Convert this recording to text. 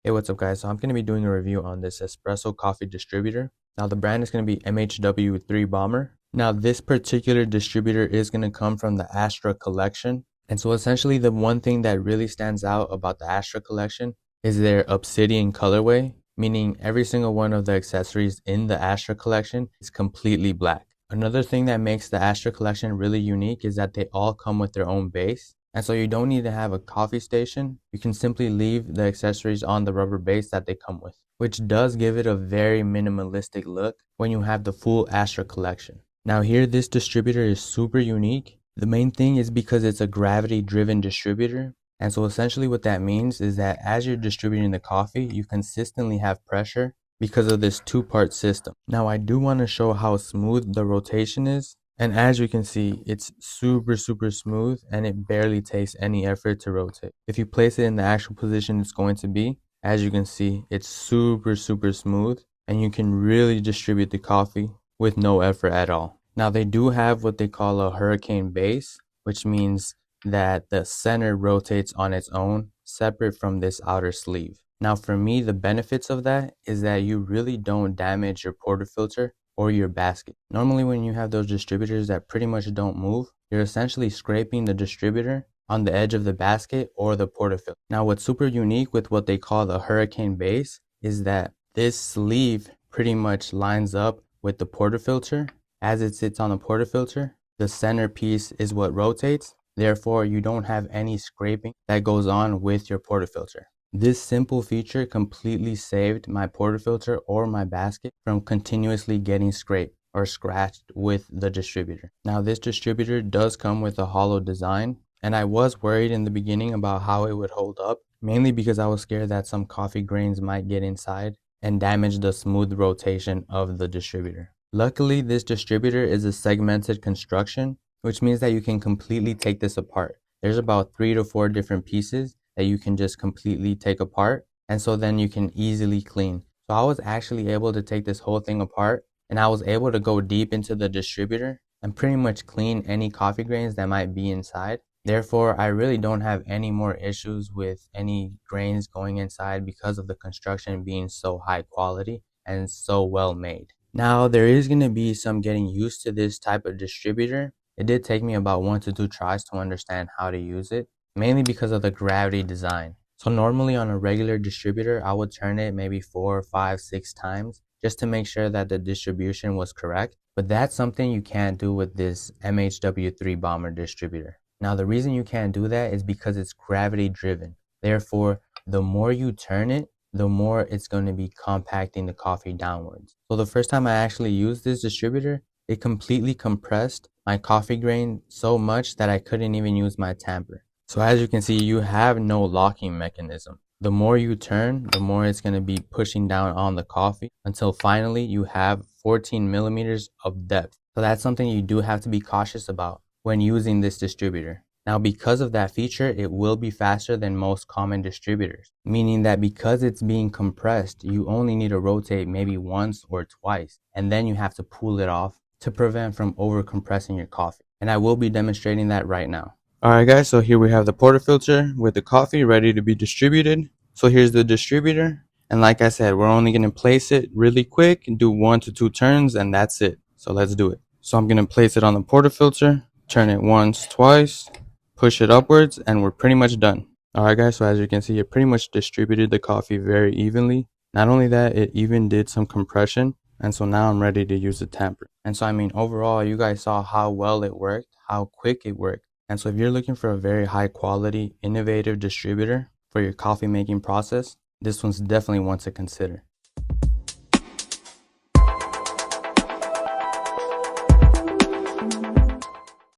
Hey, what's up guys? So I'm going to be doing a review on this espresso coffee distributor. Now the brand is going to be MHW-3BOMBER. Now this particular distributor is going to come from the Astra collection. And so essentially the one thing that really stands out about the Astra collection is their obsidian colorway, meaning every single one of the accessories in the Astra collection is completely black. Another thing that makes the Astra collection really unique is that they all come with their own base. And so you don't need to have a coffee station. You can simply leave the accessories on the rubber base that they come with, which does give it a very minimalistic look when you have the full Astra collection. Now here, this distributor is super unique. The main thing is because it's a gravity driven distributor. And so essentially what that means is that as you're distributing the coffee, you consistently have pressure because of this two-part system. Now I do want to show how smooth the rotation is. And as you can see, it's super smooth and it barely takes any effort to rotate. If you place it in the actual position it's going to be, as you can see, it's super smooth and you can really distribute the coffee with no effort at all. Now they do have what they call a hurricane base, which means that the center rotates on its own, separate from this outer sleeve. Now for me, the benefits of that is that you really don't damage your portafilter or your basket. Normally when you have those distributors that pretty much don't move, you're essentially scraping the distributor on the edge of the basket or the portafilter. Now what's super unique with what they call the hurricane base is that this sleeve pretty much lines up with the portafilter. As it sits on the portafilter, the center piece is what rotates. Therefore, you don't have any scraping that goes on with your portafilter. This simple feature completely saved my portafilter or my basket from continuously getting scraped or scratched with the distributor. Now this distributor does come with a hollow design, and I was worried in the beginning about how it would hold up, mainly because I was scared that some coffee grains might get inside and damage the smooth rotation of the distributor. Luckily, this distributor is a segmented construction, which means that you can completely take this apart. There's about 3 to 4 different pieces that you can just completely take apart, and so then you can easily clean. So I was actually able to take this whole thing apart, and I was able to go deep into the distributor and pretty much clean any coffee grains that might be inside. Therefore, I really don't have any more issues with any grains going inside because of the construction being so high quality and so well made. Now there is going to be some getting used to this type of distributor. It did take me about 1 to 2 tries to understand how to use it, mainly because of the gravity design. So normally on a regular distributor, I would turn it maybe 4, 5, 6 times just to make sure that the distribution was correct. But that's something you can't do with this MHW-3BOMBER distributor. Now the reason you can't do that is because it's gravity driven. Therefore, the more you turn it, the more it's going to be compacting the coffee downwards. So the first time I actually used this distributor, it completely compressed my coffee grain so much that I couldn't even use my tamper. So as you can see, you have no locking mechanism. The more you turn, the more it's going to be pushing down on the coffee until finally you have 14 millimeters of depth. So that's something you do have to be cautious about when using this distributor. Now because of that feature, it will be faster than most common distributors, meaning that because it's being compressed, you only need to rotate maybe once or twice, and then you have to pull it off to prevent from over compressing your coffee. And I will be demonstrating that right now. Alright guys, so here we have the portafilter with the coffee ready to be distributed. So here's the distributor, and like I said, we're only going to place it really quick and do 1 to 2 turns, and that's it. So let's do it. So I'm going to place it on the portafilter, turn it once, twice, push it upwards, and we're pretty much done. Alright guys, so as you can see, it pretty much distributed the coffee very evenly. Not only that, it even did some compression, and so now I'm ready to use the tamper. And so I mean, overall, you guys saw how well it worked, how quick it worked. And so if you're looking for a very high quality, innovative distributor for your coffee making process, this one's definitely one to consider.